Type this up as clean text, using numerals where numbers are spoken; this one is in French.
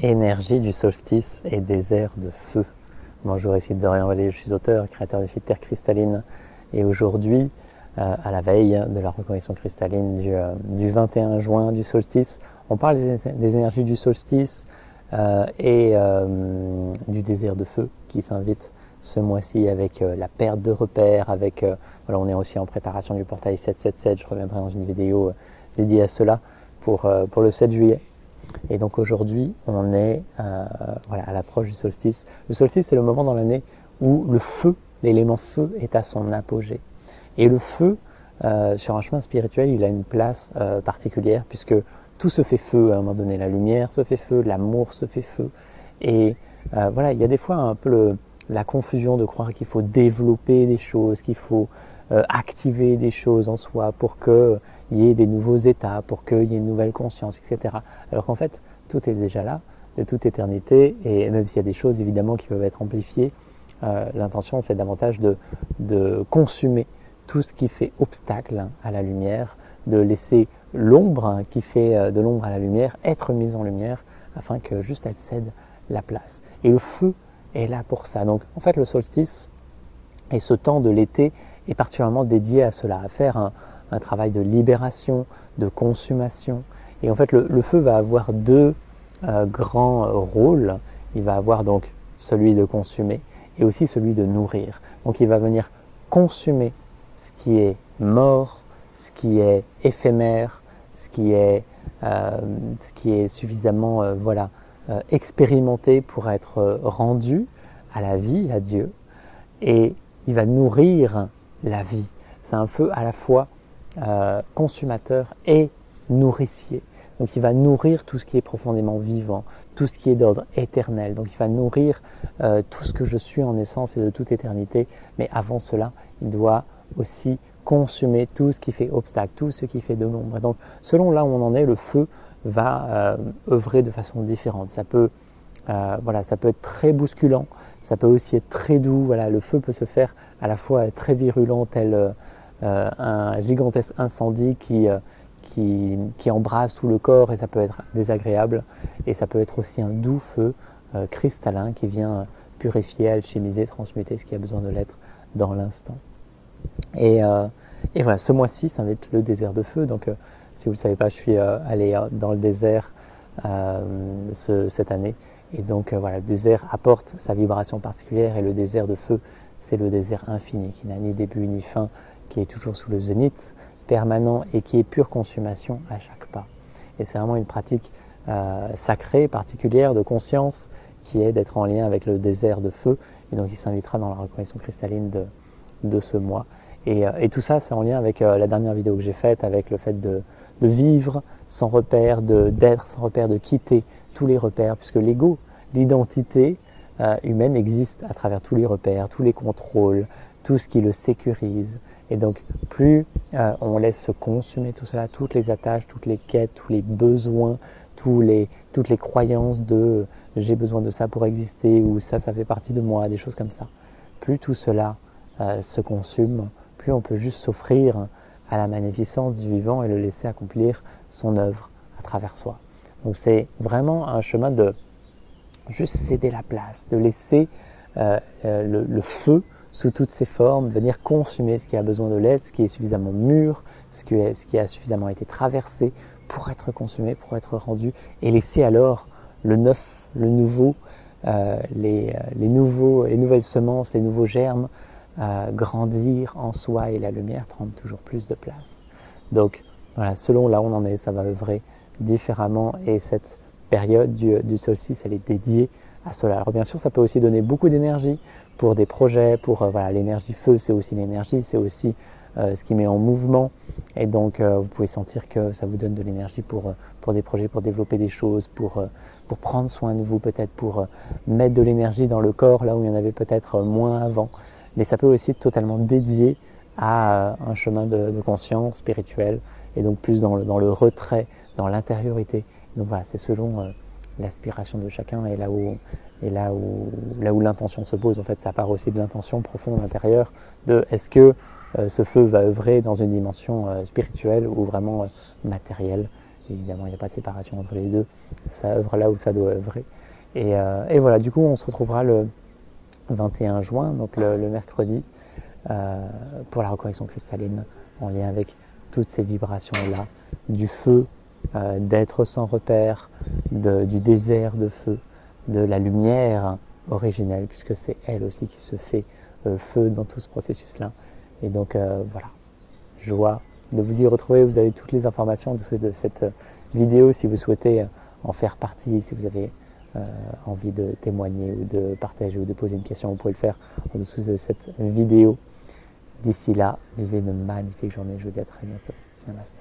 Énergie du solstice et désert de feu. Bonjour, ici Dorian Vallée, je suis auteur, créateur du site Terre Cristalline. Et aujourd'hui, à la veille de la reconnexion cristalline du 21 juin, du solstice, on parle des énergies du solstice et du désert de feu qui s'invite ce mois-ci avec la perte de repères, avec, voilà, on est aussi en préparation du portail 777, je reviendrai dans une vidéo dédiée à cela pour le 7 juillet. Et donc aujourd'hui, on est voilà, à l'approche du solstice. Le solstice, c'est le moment dans l'année où le feu, l'élément feu, est à son apogée. Et le feu, sur un chemin spirituel, il a une place particulière puisque tout se fait feu à un moment donné. La lumière se fait feu, l'amour se fait feu. Et voilà, il y a des fois un peu la confusion de croire qu'il faut développer des choses, qu'il faut activer des choses en soi pour qu'il y ait des nouveaux états, pour qu'il y ait une nouvelle conscience, etc. Alors qu'en fait, tout est déjà là, de toute éternité, et même s'il y a des choses évidemment qui peuvent être amplifiées, l'intention c'est davantage de consumer tout ce qui fait obstacle à la lumière, de laisser l'ombre qui fait de l'ombre à la lumière être mise en lumière afin que juste elle cède la place. Et le feu est là pour ça. Donc en fait le solstice et ce temps de l'été est particulièrement dédié à cela, à faire un travail de libération, de consommation. Et en fait, le feu va avoir deux grands rôles. Il va avoir donc celui de consommer et aussi celui de nourrir. Donc il va venir consumer ce qui est mort, ce qui est éphémère, ce qui est suffisamment expérimenté pour être rendu à la vie, à Dieu. Et il va nourrir la vie. C'est un feu à la fois consommateur et nourricier. Donc il va nourrir tout ce qui est profondément vivant, tout ce qui est d'ordre éternel. Donc il va nourrir tout ce que je suis en essence et de toute éternité. Mais avant cela, il doit aussi consommer tout ce qui fait obstacle, tout ce qui fait de l'ombre. Donc selon là où on en est, le feu va œuvrer de façon différente. Ça peut être très bousculant, ça peut aussi être très doux. Voilà, le feu peut se faire à la fois très virulent, tel un gigantesque incendie qui embrase tout le corps, et ça peut être désagréable. Et ça peut être aussi un doux feu cristallin qui vient purifier, alchimiser, transmuter ce qui a besoin de l'être dans l'instant. Et voilà, ce mois-ci, ça va être le désert de feu. Donc si vous ne le savez pas, je suis allé dans le désert cette année. Et donc voilà, le désert apporte sa vibration particulière, et le désert de feu, c'est le désert infini, qui n'a ni début ni fin, qui est toujours sous le zénith, permanent, et qui est pure consommation à chaque pas. Et c'est vraiment une pratique sacrée, particulière, de conscience, qui est d'être en lien avec le désert de feu. Et donc il s'invitera dans la reconnexion cristalline de ce mois. Et tout ça, c'est en lien avec la dernière vidéo que j'ai faite, avec le fait de vivre sans repère, d'être sans repère, de quitter tous les repères, puisque l'ego, l'identité humaine existe à travers tous les repères, tous les contrôles, tout ce qui le sécurise. Et donc, plus on laisse se consumer tout cela, toutes les attaches, toutes les quêtes, tous les besoins, toutes les croyances de « j'ai besoin de ça pour exister » ou « ça fait partie de moi », des choses comme ça. Plus tout cela se consume, plus on peut juste s'offrir à la magnificence du vivant et le laisser accomplir son œuvre à travers soi. Donc c'est vraiment un chemin de juste céder la place, de laisser le feu sous toutes ses formes, venir consumer ce qui a besoin de l'être, ce qui est suffisamment mûr, ce qui a suffisamment été traversé pour être consumé, pour être rendu, et laisser alors le neuf, le nouveau, les nouvelles semences, les nouveaux germes grandir en soi, et la lumière prendre toujours plus de place. Donc voilà, selon là où on en est, ça va œuvrer différemment, et cette période du solstice, elle est dédiée à cela. Alors bien sûr, ça peut aussi donner beaucoup d'énergie pour des projets, pour l'énergie feu, c'est aussi l'énergie, c'est aussi ce qui met en mouvement, et donc vous pouvez sentir que ça vous donne de l'énergie pour des projets, pour développer des choses, pour prendre soin de vous, peut-être pour mettre de l'énergie dans le corps là où il y en avait peut-être moins avant. Mais ça peut aussi être totalement dédié à un chemin de conscience spirituelle, et donc plus dans le retrait, dans l'intériorité. Donc voilà, c'est selon l'aspiration de chacun, et là où l'intention se pose. En fait, ça part aussi de l'intention profonde intérieure de est-ce que ce feu va œuvrer dans une dimension spirituelle ou vraiment matérielle. Évidemment, il n'y a pas de séparation entre les deux. Ça œuvre là où ça doit œuvrer. Et voilà, du coup, on se retrouvera le 21 juin, donc le mercredi, pour la reconnexion cristalline, en lien avec toutes ces vibrations-là, du feu, d'être sans repère, du désert de feu, de la lumière originelle, puisque c'est elle aussi qui se fait feu dans tout ce processus-là. Et donc voilà, joie de vous y retrouver. Vous avez toutes les informations de cette vidéo si vous souhaitez en faire partie, si vous avez envie de témoigner ou de partager ou de poser une question, vous pouvez le faire en dessous de cette vidéo. D'ici là, vivez une magnifique journée. Je vous dis à très bientôt. Namaste.